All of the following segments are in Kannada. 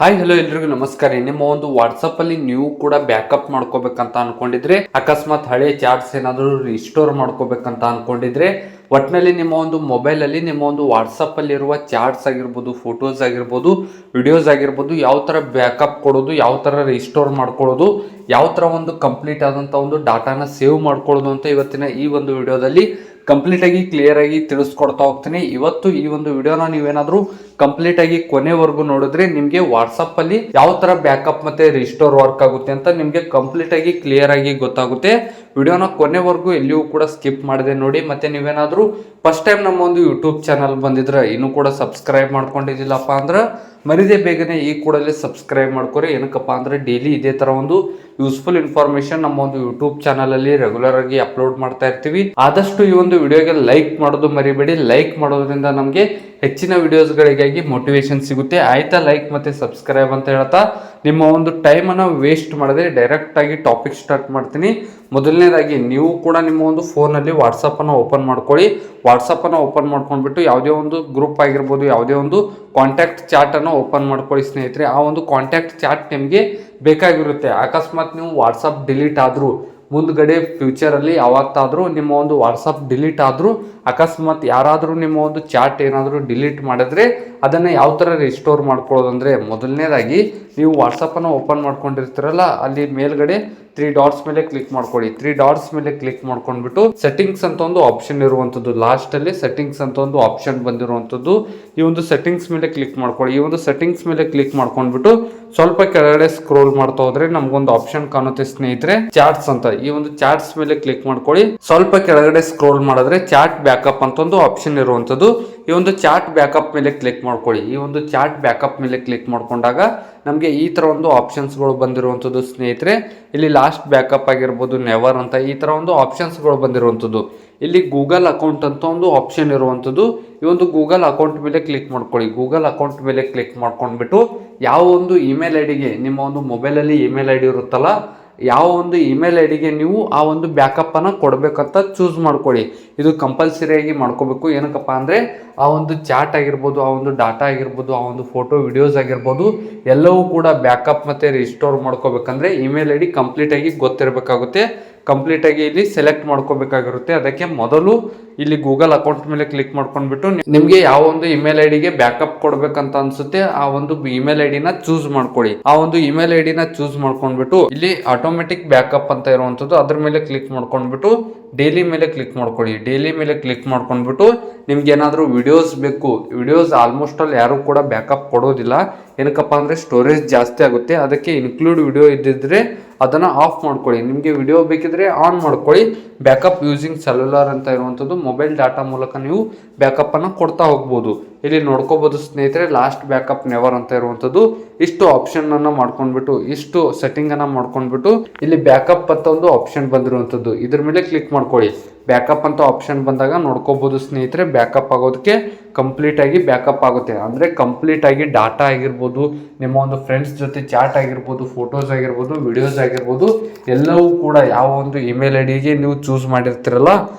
ಹಾಯ್ ಹಲೋ ಎಲ್ರಿಗೂ ನಮಸ್ಕಾರ. ನಿಮ್ಮ ಒಂದು ವಾಟ್ಸಪ್ ಅಲ್ಲಿ ನೀವು ಕೂಡ ಬ್ಯಾಕಪ್ ಮಾಡ್ಕೋಬೇಕಂತ ಅನ್ಕೊಂಡಿದ್ರೆ, ಅಕಸ್ಮಾತ್ ಹಳೆ ಚಾಟ್ಸ್ ಏನಾದರೂ ರಿಸ್ಟೋರ್ ಮಾಡ್ಕೋಬೇಕಂತ ಅನ್ಕೊಂಡಿದ್ರೆ, ಒಟ್ಟಿನಲ್ಲಿ ನಿಮ್ಮ ಒಂದು ಮೊಬೈಲ್ ಅಲ್ಲಿ ನಿಮ್ಮ ಒಂದು ವಾಟ್ಸಪ್ ಅಲ್ಲಿ ಇರುವ ಚಾಟ್ಸ್ ಆಗಿರ್ಬೋದು, ಫೋಟೋಸ್ ಆಗಿರ್ಬೋದು, ವಿಡಿಯೋಸ್ ಆಗಿರ್ಬೋದು, ಯಾವ ತರ ಬ್ಯಾಕಪ್ ಕೊಡೋದು, ಯಾವ ತರ ರಿಸ್ಟೋರ್ ಮಾಡ್ಕೊಳ್ಳೋದು, ಯಾವ ತರ ಒಂದು ಕಂಪ್ಲೀಟ್ ಆದಂತ ಒಂದು ಡಾಟಾನ ಸೇವ್ ಮಾಡ್ಕೊಳ್ಳೋದು ಅಂತ ಇವತ್ತಿನ ಈ ಒಂದು ವಿಡಿಯೋದಲ್ಲಿ ಕಂಪ್ಲೀಟ್ ಆಗಿ ಕ್ಲಿಯರ್ ಆಗಿ ತಿಳಿಸ್ಕೊಡ್ತಾ ಹೋಗ್ತೀನಿ. ಇವತ್ತು ಈ ಒಂದು ವಿಡಿಯೋನ ನೀವೇನಾದ್ರೂ ಕಂಪ್ಲೀಟ್ ಆಗಿ ಕೊನೆವರೆಗೂ ನೋಡಿದ್ರೆ ನಿಮ್ಗೆ ವಾಟ್ಸಪ್ ಅಲ್ಲಿ ಯಾವ ತರ ಬ್ಯಾಕಪ್ ಮತ್ತೆ ರಿಸ್ಟೋರ್ ವರ್ಕ್ ಆಗುತ್ತೆ ಅಂತ ನಿಮ್ಗೆ ಕಂಪ್ಲೀಟ್ ಆಗಿ ಕ್ಲಿಯರ್ ಆಗಿ ಗೊತ್ತಾಗುತ್ತೆ. ವಿಡಿಯೋನ ಕೊನೆವರೆಗೂ ಎಲ್ಲಿಯೂ ಕೂಡ ಸ್ಕಿಪ್ ಮಾಡದೆ ನೋಡಿ. ಮತ್ತೆ ನೀವೇನಾದ್ರೂ ಫಸ್ಟ್ ಟೈಮ್ ನಮ್ಮ ಒಂದು ಯೂಟ್ಯೂಬ್ ಚಾನಲ್ ಬಂದಿದ್ರೆ ಇನ್ನೂ ಕೂಡ ಸಬ್ಸ್ಕ್ರೈಬ್ ಮಾಡ್ಕೊಂಡಿದ್ದಿಲ್ಲಪ್ಪ ಅಂದ್ರೆ ಮರಿದೇ ಬೇಗನೆ ಈ ಕೂಡಲೇ ಸಬ್ಸ್ಕ್ರೈಬ್ ಮಾಡ್ಕೊರಿ. ಏನಕ್ಕಪ್ಪ ಅಂದ್ರೆ ಡೈಲಿ ಇದೇ ತರ ಒಂದು ಯೂಸ್ಫುಲ್ ಇನ್ಫಾರ್ಮೇಶನ್ ನಮ್ಮ ಒಂದು ಯೂಟ್ಯೂಬ್ ಚಾನಲ್ ಅಲ್ಲಿ ರೆಗ್ಯುಲರ್ ಆಗಿ ಅಪ್ಲೋಡ್ ಮಾಡ್ತಾ ಇರ್ತೀವಿ. ಆದಷ್ಟು ಈ ಒಂದು ವಿಡಿಯೋಗೆ ಲೈಕ್ ಮಾಡೋದು ಮರಿಬೇಡಿ. ಲೈಕ್ ಮಾಡೋದ್ರಿಂದ ನಮಗೆ ಹೆಚ್ಚಿನ ವಿಡಿಯೋಸ್ಗಳಿಗಾಗಿ ಮೋಟಿವೇಶನ್ ಸಿಗುತ್ತೆ. ಆಯ್ತಾ, ಲೈಕ್ ಮತ್ತೆ ಸಬ್ಸ್ಕ್ರೈಬ್ ಅಂತ ಹೇಳ್ತಾ ನಿಮ್ಮ ಒಂದು ಟೈಮ್ ಅನ್ನ ವೇಸ್ಟ್ ಮಾಡದೆ ಡೈರೆಕ್ಟ್ ಆಗಿ ಟಾಪಿಕ್ ಸ್ಟಾರ್ಟ್ ಮಾಡ್ತೀನಿ. ಮೊದಲನೇದಾಗಿ ನೀವು ಕೂಡ ನಿಮ್ಮ ಒಂದು ಫೋನ್ ಅಲ್ಲಿ ವಾಟ್ಸಪ್ ಅನ್ನ ಓಪನ್ ಮಾಡ್ಕೊಳ್ಳಿ. ವಾಟ್ಸಪ್ ಅನ್ನ ಓಪನ್ ಮಾಡ್ಕೊಂಡ್ಬಿಟ್ಟು ಯಾವುದೇ ಒಂದು ಗ್ರೂಪ್ ಆಗಿರ್ಬೋದು, ಯಾವುದೇ ಒಂದು ಕಾಂಟ್ಯಾಕ್ಟ್ ಚಾಟ್ ಅನ್ನು ಓಪನ್ ಮಾಡ್ಕೊಳ್ಳಿ ಸ್ನೇಹಿತರೆ. ಆ ಒಂದು ಕಾಂಟ್ಯಾಕ್ಟ್ ಚಾಟ್ ನಿಮಗೆ ಬೇಕಾಗಿರುತ್ತೆ. ಅಕಸ್ಮಾತ್ ನೀವು ವಾಟ್ಸಪ್ ಡಿಲೀಟ್ ಆದ್ರೂ ಮುಂದ್ಗಡೆ ಫ್ಯೂಚರಲ್ಲಿ ಯಾವತ್ತಾದ್ರೂ ನಿಮ್ಮ ಒಂದು ವಾಟ್ಸಪ್ ಡಿಲೀಟ್ ಆದ್ರೂ, ಅಕಸ್ಮಾತ್ ಯಾರಾದರೂ ನಿಮ್ಮ ಒಂದು ಚಾಟ್ ಏನಾದರೂ ಡಿಲೀಟ್ ಮಾಡಿದ್ರೆ ಅದನ್ನ ಯಾವ ತರ ರಿಸ್ಟೋರ್ ಮಾಡ್ಕೊಳ್ಳೋದಂದ್ರೆ, ಮೊದಲನೇದಾಗಿ ನೀವು ವಾಟ್ಸಪ್ ಅನ್ನು ಓಪನ್ ಮಾಡ್ಕೊಂಡಿರ್ತೀರಲ್ಲ, ಅಲ್ಲಿ ಮೇಲ್ಗಡೆ 3 ಡಾಟ್ಸ್ ಮೇಲೆ ಕ್ಲಿಕ್ ಮಾಡ್ಕೊಳ್ಳಿ. 3 ಡಾಟ್ಸ್ ಮೇಲೆ ಕ್ಲಿಕ್ ಮಾಡ್ಕೊಂಡ್ಬಿಟ್ಟು ಸೆಟ್ಟಿಂಗ್ಸ್ ಅಂತ ಒಂದು ಆಪ್ಷನ್ ಇರುವಂತದ್ದು, ಲಾಸ್ಟ್ ಅಲ್ಲಿ ಸೆಟ್ಟಿಂಗ್ಸ್ ಅಂತ ಒಂದು ಆಪ್ಷನ್ ಬಂದಿರುವಂತದ್ದು, ಈ ಒಂದು ಸೆಟ್ಟಿಂಗ್ಸ್ ಮೇಲೆ ಕ್ಲಿಕ್ ಮಾಡ್ಕೊಳ್ಳಿ. ಈ ಒಂದು ಸೆಟ್ಟಿಂಗ್ಸ್ ಮೇಲೆ ಕ್ಲಿಕ್ ಮಾಡ್ಕೊಂಡ್ಬಿಟ್ಟು ಸ್ವಲ್ಪ ಕೆಳಗಡೆ ಸ್ಕ್ರೋಲ್ ಮಾಡ್ತಾ ಹೋದ್ರೆ ನಮ್ಗೊಂದು ಆಪ್ಷನ್ ಕಾಣುತ್ತೆ ಸ್ನೇಹಿತರೆ, ಚಾಟ್ಸ್ ಅಂತ. ಈ ಒಂದು ಚಾಟ್ಸ್ ಮೇಲೆ ಕ್ಲಿಕ್ ಮಾಡ್ಕೊಳ್ಳಿ. ಸ್ವಲ್ಪ ಕೆಳಗಡೆ ಸ್ಕ್ರೋಲ್ ಮಾಡಿದ್ರೆ ಚಾಟ್ ಬ್ಯಾಕಪ್ ಅಂತ ಒಂದು ಆಪ್ಷನ್ ಇರುವಂತದ್ದು, ಈ ಒಂದು ಚಾಟ್ ಬ್ಯಾಕಪ್ ಮೇಲೆ ಕ್ಲಿಕ್ ಮಾಡ್ಕೊಳ್ಳಿ. ಈ ಒಂದು ಚಾಟ್ ಬ್ಯಾಕಪ್ ಮೇಲೆ ಕ್ಲಿಕ್ ಮಾಡ್ಕೊಂಡಾಗ ನಮಗೆ ಈ ತರ ಒಂದು ಆಪ್ಷನ್ಸ್ ಗಳು ಬಂದಿರುವಂತದ್ದು ಸ್ನೇಹಿತರೆ. ಇಲ್ಲಿ ಲಾಸ್ಟ್ ಬ್ಯಾಕಪ್ ಆಗಿರ್ಬೋದು, ನೆವರ್ ಅಂತ ಈ ತರ ಒಂದು ಆಪ್ಷನ್ಸ್ ಗಳು ಬಂದಿರುವಂತದ್ದು. ಇಲ್ಲಿ ಗೂಗಲ್ ಅಕೌಂಟ್ ಅಂತ ಒಂದು ಆಪ್ಷನ್ ಇರುವಂತದ್ದು, ಈ ಒಂದು ಗೂಗಲ್ ಅಕೌಂಟ್ ಮೇಲೆ ಕ್ಲಿಕ್ ಮಾಡ್ಕೊಳ್ಳಿ. ಗೂಗಲ್ ಅಕೌಂಟ್ ಮೇಲೆ ಕ್ಲಿಕ್ ಮಾಡ್ಕೊಂಡ್ಬಿಟ್ಟು ಯಾವ ಒಂದು ಇಮೇಲ್ ಐಡಿಗೆ ನಿಮ್ಮ ಒಂದು ಮೊಬೈಲ್ ಅಲ್ಲಿ ಇಮೇಲ್ ಐಡಿ ಇರುತ್ತಲ್ಲ, ಯಾವ ಒಂದು ಇಮೇಲ್ ಐಡಿಗೆ ನೀವು ಆ ಒಂದು ಬ್ಯಾಕಪ್ ಅನ್ನ ಕೊಡ್ಬೇಕಂತ ಚೂಸ್ ಮಾಡ್ಕೊಳ್ಳಿ. ಇದು ಕಂಪಲ್ಸರಿಯಾಗಿ ಮಾಡ್ಕೋಬೇಕು. ಏನಕ್ಕಪ್ಪ ಅಂದ್ರೆ ಆ ಒಂದು ಚಾಟ್ ಆಗಿರ್ಬೋದು, ಆ ಒಂದು ಡಾಟಾ ಆಗಿರ್ಬೋದು, ಆ ಒಂದು ಫೋಟೋ ವಿಡಿಯೋಸ್ ಆಗಿರ್ಬೋದು, ಎಲ್ಲವೂ ಕೂಡ ಬ್ಯಾಕಪ್ ಮತ್ತೆ ರಿಸ್ಟೋರ್ ಮಾಡ್ಕೋಬೇಕಂದ್ರೆ ಇಮೇಲ್ ಐಡಿ ಕಂಪ್ಲೀಟ್ ಆಗಿ ಗೊತ್ತಿರಬೇಕಾಗುತ್ತೆ. ಕಂಪ್ಲೀಟ್ ಆಗಿ ಇಲ್ಲಿ ಸೆಲೆಕ್ಟ್ ಮಾಡ್ಕೋಬೇಕಾಗಿರುತ್ತೆ. ಅದಕ್ಕೆ ಮೊದಲು ಇಲ್ಲಿ ಗೂಗಲ್ ಅಕೌಂಟ್ ಮೇಲೆ ಕ್ಲಿಕ್ ಮಾಡ್ಕೊಂಡ್ಬಿಟ್ಟು ನಿಮ್ಗೆ ಯಾವ ಒಂದು ಇಮೇಲ್ ಐಡಿಗೆ ಬ್ಯಾಕಪ್ ಕೊಡ್ಬೇಕಂತ ಅನ್ಸುತ್ತೆ ಆ ಒಂದು ಇಮೇಲ್ ಐಡಿನ ಚೂಸ್ ಮಾಡ್ಕೊಳ್ಳಿ. ಆ ಒಂದು ಇಮೇಲ್ ಐಡಿನ ಚೂಸ್ ಮಾಡ್ಕೊಂಡ್ಬಿಟ್ಟು ಇಲ್ಲಿ ಆಟೋಮೆಟಿಕ್ ಬ್ಯಾಕಪ್ ಅಂತ ಇರುವಂತದ್ದು, ಅದ್ರ ಮೇಲೆ ಕ್ಲಿಕ್ ಮಾಡ್ಕೊಂಡ್ಬಿಟ್ಟು ಡೈಲಿ ಮೇಲೆ ಕ್ಲಿಕ್ ಮಾಡ್ಕೊಳ್ಳಿ. ಡೈಲಿ ಮೇಲೆ ಕ್ಲಿಕ್ ಮಾಡ್ಕೊಂಡ್ಬಿಟ್ಟು ನಿಮ್ಗೆ ಏನಾದರೂ ವಿಡಿಯೋಸ್ ಬೇಕು, ವಿಡಿಯೋಸ್ ಆಲ್ಮೋಸ್ಟ್ ಅಲ್ಲಿ ಯಾರು ಕೂಡ ಬ್ಯಾಕಪ್ ಕೊಡೋದಿಲ್ಲ. ಏನಕ್ಕಪ್ಪ ಅಂದ್ರೆ ಸ್ಟೋರೇಜ್ ಜಾಸ್ತಿ ಆಗುತ್ತೆ. ಅದಕ್ಕೆ ಇನ್ಕ್ಲೂಡ್ ವಿಡಿಯೋ ಇದ್ದಿದ್ರೆ ಅದನ್ನ ಆಫ್ ಮಾಡ್ಕೊಳ್ಳಿ. ನಿಮಗೆ ವಿಡಿಯೋ ಬೇಕಿದ್ರೆ ಆನ್ ಮಾಡ್ಕೊಳ್ಳಿ. ಬ್ಯಾಕಪ್ ಯೂಸಿಂಗ್ ಸೆಲ್ಯುಲರ್ ಅಂತ ಇರುವಂತದ್ದು, ಮೊಬೈಲ್ ಡಾಟಾ ಮೂಲಕ ನೀವು ಬ್ಯಾಕಪ್ ಅನ್ನ ಕೊಡ್ತಾ ಹೋಗ್ಬೋದು. ಇಲ್ಲಿ ನೋಡ್ಕೋಬಹುದು ಸ್ನೇಹಿತರೆ, ಲಾಸ್ಟ್ ಬ್ಯಾಕಪ್ ನೆವರ್ ಅಂತ ಇರುವಂತದ್ದು. ಇಷ್ಟು ಆಪ್ಷನ್ ಅನ್ನ ಮಾಡ್ಕೊಂಡ್ಬಿಟ್ಟು, ಇಷ್ಟು ಸೆಟ್ಟಿಂಗ್ ಅನ್ನ ಮಾಡ್ಕೊಂಡ್ಬಿಟ್ಟು ಇಲ್ಲಿ ಬ್ಯಾಕಪ್ ಅಂತ ಒಂದು ಆಪ್ಷನ್ ಬಂದಿರುವಂತದ್ದು, ಇದ್ರ ಮೇಲೆ ಕ್ಲಿಕ್ ಮಾಡ್ಕೊಳ್ಳಿ. ಬ್ಯಾಕಪ್ ಅಂತ ಆಪ್ಷನ್ ಬಂದಾಗ ನೋಡ್ಕೋಬಹುದು ಸ್ನೇಹಿತರೆ, ಬ್ಯಾಕಪ್ ಆಗೋದಕ್ಕೆ ಕಂಪ್ಲೀಟ್ ಆಗಿ ಬ್ಯಾಕಪ್ ಆಗುತ್ತೆ. ಅಂದ್ರೆ ಕಂಪ್ಲೀಟ್ ಆಗಿ ಡಾಟಾ ಆಗಿರ್ಬೋದು, ನಿಮ್ಮ ಒಂದು ಫ್ರೆಂಡ್ಸ್ ಜೊತೆ ಚಾಟ್ ಆಗಿರ್ಬೋದು, ಫೋಟೋಸ್ ಆಗಿರ್ಬೋದು, ವಿಡಿಯೋಸ್ ಆಗಿರ್ಬೋದು, ಎಲ್ಲವೂ ಕೂಡ ಯಾವ ಒಂದು ಇಮೇಲ್ ಐಡಿಗೆ ನೀವು ಚೂಸ್ ಮಾಡಿರ್ತೀರಲ್ಲ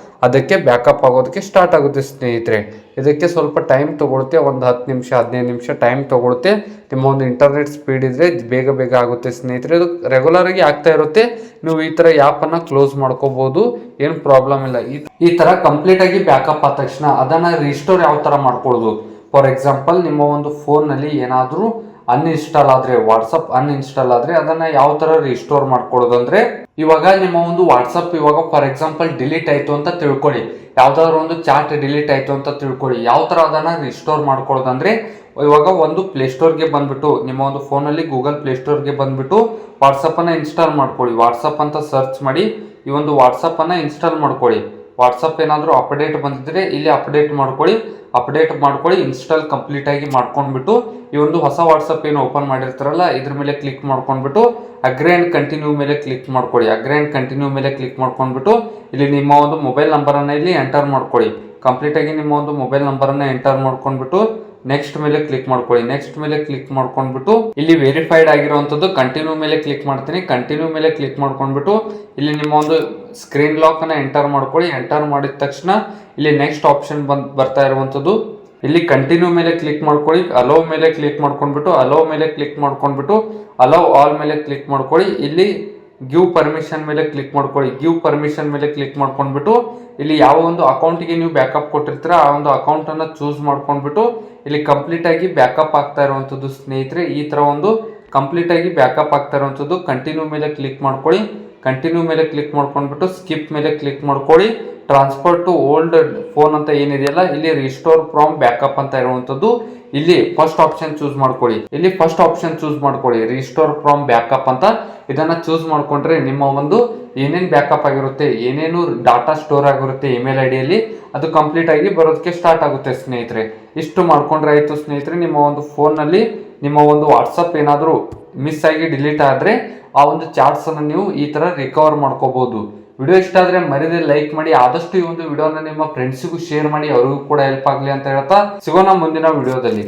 ಅದಕ್ಕೆ ಬ್ಯಾಕಪ್ ಆಗೋದಕ್ಕೆ ಸ್ಟಾರ್ಟ್ ಆಗುತ್ತೆ ಸ್ನೇಹಿತರೆ. ಇದಕ್ಕೆ ಸ್ವಲ್ಪ ಟೈಮ್ ತಗೊಳುತ್ತೆ, ಒಂದು 10 ನಿಮಿಷ 15 ನಿಮಿಷ ಟೈಮ್ ತಗೊಳುತ್ತೆ. ನಿಮ್ಮ ಒಂದು ಇಂಟರ್ನೆಟ್ ಸ್ಪೀಡ್ ಇದ್ರೆ ಬೇಗ ಬೇಗ ಆಗುತ್ತೆ ಸ್ನೇಹಿತರೆ. ಇದು ರೆಗ್ಯುಲರ್ ಆಗಿ ಆಗ್ತಾ ಇರುತ್ತೆ. ನೀವು ಈ ತರ ಆ್ಯಪ್ ಅನ್ನ ಕ್ಲೋಸ್ ಮಾಡ್ಕೋಬಹುದು, ಏನು ಪ್ರಾಬ್ಲಮ್ ಇಲ್ಲ. ಈ ತರ ಕಂಪ್ಲೀಟ್ ಆಗಿ ಬ್ಯಾಕಪ್ ಆದ ತಕ್ಷಣ ಅದನ್ನ ರಿಸ್ಟೋರ್ ಯಾವ ತರ ಮಾಡ್ಕೊಳ್ಳೋದು. ಫಾರ್ ಎಕ್ಸಾಂಪಲ್, ನಿಮ್ಮ ಒಂದು ಫೋನ್ ನಲ್ಲಿ ಏನಾದ್ರೂ ಅನ್ಇನ್ಸ್ಟಾಲ್ ಆದ್ರೆ, ವಾಟ್ಸಪ್ ಅನ್ಇನ್ಸ್ಟಾಲ್ ಆದ್ರೆ ಅದನ್ನ ಯಾವ ತರ ರಿಸ್ಟೋರ್ ಮಾಡ್ಕೊಳ್ಳೋದು ಅಂದ್ರೆ, ಇವಾಗ ನಿಮ್ಮ ಒಂದು ವಾಟ್ಸಪ್ ಇವಾಗ ಫಾರ್ ಎಕ್ಸಾಂಪಲ್ ಡಿಲೀಟ್ ಆಯ್ತು ಅಂತ ತಿಳ್ಕೊಳ್ಳಿ, ಯಾವ್ದಾದ್ರು ಒಂದು ಚಾಟ್ ಡಿಲೀಟ್ ಆಯ್ತು ಅಂತ ತಿಳ್ಕೊಳ್ಳಿ. ಯಾವ ತರ ಅದನ್ನ ರಿಸ್ಟೋರ್ ಮಾಡ್ಕೊಳ್ಳೋದಂದ್ರೆ, ಇವಾಗ ಒಂದು ಪ್ಲೇಸ್ಟೋರ್ಗೆ ಬಂದ್ಬಿಟ್ಟು ನಿಮ್ಮ ಒಂದು ಫೋನಲ್ಲಿ ಗೂಗಲ್ ಪ್ಲೇಸ್ಟೋರ್ಗೆ ಬಂದ್ಬಿಟ್ಟು ವಾಟ್ಸಪ್ ಅನ್ನ ಇನ್ಸ್ಟಾಲ್ ಮಾಡ್ಕೊಳ್ಳಿ. ವಾಟ್ಸಪ್ ಅಂತ ಸರ್ಚ್ ಮಾಡಿ ಈ ಒಂದು ವಾಟ್ಸಪ್ ಅನ್ನ ಇನ್ಸ್ಟಾಲ್ ಮಾಡ್ಕೊಳ್ಳಿ. ವಾಟ್ಸಪ್ ಏನಾದರೂ ಅಪ್ಡೇಟ್ ಬಂದಿದ್ರೆ ಇಲ್ಲಿ ಅಪ್ಡೇಟ್ ಮಾಡ್ಕೊಳ್ಳಿ. ಇನ್ಸ್ಟಾಲ್ ಕಂಪ್ಲೀಟ್ ಆಗಿ ಮಾಡ್ಕೊಂಡ್ಬಿಟ್ಟು ಈ ಒಂದು ಹೊಸ ವಾಟ್ಸಪ್ ಏನು ಓಪನ್ ಮಾಡಿರ್ತಾರಲ್ಲ ಇದ್ರ ಮೇಲೆ ಕ್ಲಿಕ್ ಮಾಡ್ಕೊಂಡ್ಬಿಟ್ಟು ಅಗ್ರಿ ಅಂಡ್ ಕಂಟಿನ್ಯೂ ಮೇಲೆ ಕ್ಲಿಕ್ ಮಾಡ್ಕೊಳ್ಳಿ. ಅಗ್ರಿ ಅಂಡ್ ಕಂಟಿನ್ಯೂ ಮೇಲೆ ಕ್ಲಿಕ್ ಮಾಡ್ಕೊಂಡ್ಬಿಟ್ಟು ಇಲ್ಲಿ ನಿಮ್ಮ ಒಂದು ಮೊಬೈಲ್ ನಂಬರ್ ಅನ್ನ ಇಲ್ಲಿ ಎಂಟರ್ ಮಾಡ್ಕೊಳ್ಳಿ. ಕಂಪ್ಲೀಟ್ ಆಗಿ ನಿಮ್ಮ ಒಂದು ಮೊಬೈಲ್ ನಂಬರ್ ಅನ್ನ ಎಂಟರ್ ಮಾಡ್ಕೊಂಡ್ಬಿಟ್ಟು ನೆಕ್ಸ್ಟ್ ಮೇಲೆ ಕ್ಲಿಕ್ ಮಾಡ್ಕೊಳ್ಳಿ. ನೆಕ್ಸ್ಟ್ ಮೇಲೆ ಕ್ಲಿಕ್ ಮಾಡ್ಕೊಂಡ್ಬಿಟ್ಟು ಇಲ್ಲಿ ವೆರಿಫೈಡ್ ಆಗಿರುವಂತದ್ದು ಕಂಟಿನ್ಯೂ ಮೇಲೆ ಕ್ಲಿಕ್ ಮಾಡ್ತೀನಿ. ಕಂಟಿನ್ಯೂ ಮೇಲೆ ಕ್ಲಿಕ್ ಮಾಡ್ಕೊಂಡ್ಬಿಟ್ಟು ಇಲ್ಲಿ ನಿಮ್ಮ ಒಂದು ಸ್ಕ್ರೀನ್ ಲಾಕ್ ಅನ್ನ ಎಂಟರ್ ಮಾಡ್ಕೊಳ್ಳಿ. ಎಂಟರ್ ಮಾಡಿದ ತಕ್ಷಣ ಇಲ್ಲಿ ನೆಕ್ಸ್ಟ್ ಆಪ್ಷನ್ ಬರ್ತಾ ಇರುವಂತದ್ದು ಇಲ್ಲಿ ಕಂಟಿನ್ಯೂ ಮೇಲೆ ಕ್ಲಿಕ್ ಮಾಡ್ಕೊಳ್ಳಿ, ಅಲೋ ಮೇಲೆ ಕ್ಲಿಕ್ ಮಾಡ್ಕೊಂಡ್ಬಿಟ್ಟು ಅಲೋ ಮೇಲೆ ಕ್ಲಿಕ್ ಮಾಡ್ಕೊಂಡ್ಬಿಟ್ಟು ಅಲೋ ಆಲ್ ಮೇಲೆ ಕ್ಲಿಕ್ ಮಾಡ್ಕೊಳ್ಳಿ. ಇಲ್ಲಿ ಗಿವ್ ಪರ್ಮಿಷನ್ ಮೇಲೆ ಕ್ಲಿಕ್ ಮಾಡ್ಕೊಳ್ಳಿ. ಗಿವ್ ಪರ್ಮಿಷನ್ ಮೇಲೆ ಕ್ಲಿಕ್ ಮಾಡ್ಕೊಂಡ್ಬಿಟ್ಟು ಇಲ್ಲಿ ಯಾವ ಒಂದು ಅಕೌಂಟ್ಗೆ ನೀವು ಬ್ಯಾಕಪ್ ಕೊಟ್ಟಿರ್ತೀರ ಆ ಒಂದು ಅಕೌಂಟ್ ಅನ್ನ ಚೂಸ್ ಮಾಡ್ಕೊಂಡ್ಬಿಟ್ಟು ಇಲ್ಲಿ ಕಂಪ್ಲೀಟ್ ಆಗಿ ಬ್ಯಾಕಪ್ ಆಗ್ತಾ ಇರುವಂತದ್ದು ಸ್ನೇಹಿತರೆ. ಈ ತರ ಒಂದು ಕಂಪ್ಲೀಟ್ ಆಗಿ ಬ್ಯಾಕಪ್ ಆಗ್ತಾ ಇರುವಂತದ್ದು. ಕಂಟಿನ್ಯೂ ಮೇಲೆ ಕ್ಲಿಕ್ ಮಾಡ್ಕೊಳ್ಳಿ. ಕಂಟಿನ್ಯೂ ಮೇಲೆ ಕ್ಲಿಕ್ ಮಾಡ್ಕೊಂಡ್ಬಿಟ್ಟು ಸ್ಕಿಪ್ ಮೇಲೆ ಕ್ಲಿಕ್ ಮಾಡ್ಕೊಳ್ಳಿ. ಟ್ರಾನ್ಸ್ಫರ್ ಟು ಓಲ್ಡ್ ಫೋನ್ ಅಂತ ಏನಿದೆಯಲ್ಲ ಇಲ್ಲಿ ರಿಸ್ಟೋರ್ ಫ್ರಮ್ ಬ್ಯಾಕಪ್ ಅಂತ ಇರುವಂತದ್ದು ಇಲ್ಲಿ ಫಸ್ಟ್ ಆಪ್ಷನ್ ಚೂಸ್ ಮಾಡ್ಕೊಳ್ಳಿ. ಇಲ್ಲಿ ಫಸ್ಟ್ ಆಪ್ಷನ್ ಚೂಸ್ ಮಾಡ್ಕೊಳ್ಳಿ, ರಿಸ್ಟೋರ್ ಫ್ರಮ್ ಬ್ಯಾಕಪ್ ಅಂತ. ಇದನ್ನ ಚೂಸ್ ಮಾಡ್ಕೊಂಡ್ರೆ ನಿಮ್ಮ ಒಂದು ಏನೇನ್ ಬ್ಯಾಕಪ್ ಆಗಿರುತ್ತೆ, ಏನೇನು ಡಾಟಾ ಸ್ಟೋರ್ ಆಗಿರುತ್ತೆ ಇಮೇಲ್ ಐಡಿಯಲ್ಲಿ ಅದು ಕಂಪ್ಲೀಟ್ ಆಗಿ ಬರೋದಕ್ಕೆ ಸ್ಟಾರ್ಟ್ ಆಗುತ್ತೆ ಸ್ನೇಹಿತರೆ. ಇಷ್ಟು ಮಾಡ್ಕೊಂಡ್ರೆ ಆಯ್ತು ಸ್ನೇಹಿತರೆ. ನಿಮ್ಮ ಒಂದು ಫೋನ್ ನಲ್ಲಿ ನಿಮ್ಮ ಒಂದು ವಾಟ್ಸಪ್ ಏನಾದರೂ ಮಿಸ್ ಆಗಿ ಡಿಲೀಟ್ ಆದ್ರೆ ಆ ಒಂದು ಚಾಟ್ಸ್ ಅನ್ನು ನೀವು ಈ ತರ ರಿಕವರ್ ಮಾಡ್ಕೋಬಹುದು. ವಿಡಿಯೋ ಇಷ್ಟ ಆದ್ರೆ ಮರಿದೆ ಲೈಕ್ ಮಾಡಿ, ಆದಷ್ಟು ಈ ಒಂದು ವಿಡಿಯೋನ ನಿಮ್ಮ ಫ್ರೆಂಡ್ಸಿಗೂ ಶೇರ್ ಮಾಡಿ, ಅವ್ರಿಗೂ ಕೂಡ ಹೆಲ್ಪ್ ಆಗ್ಲಿ ಅಂತ ಹೇಳ್ತಾ ಸಿಗೋಣ ಮುಂದಿನ ವಿಡಿಯೋದಲ್ಲಿ.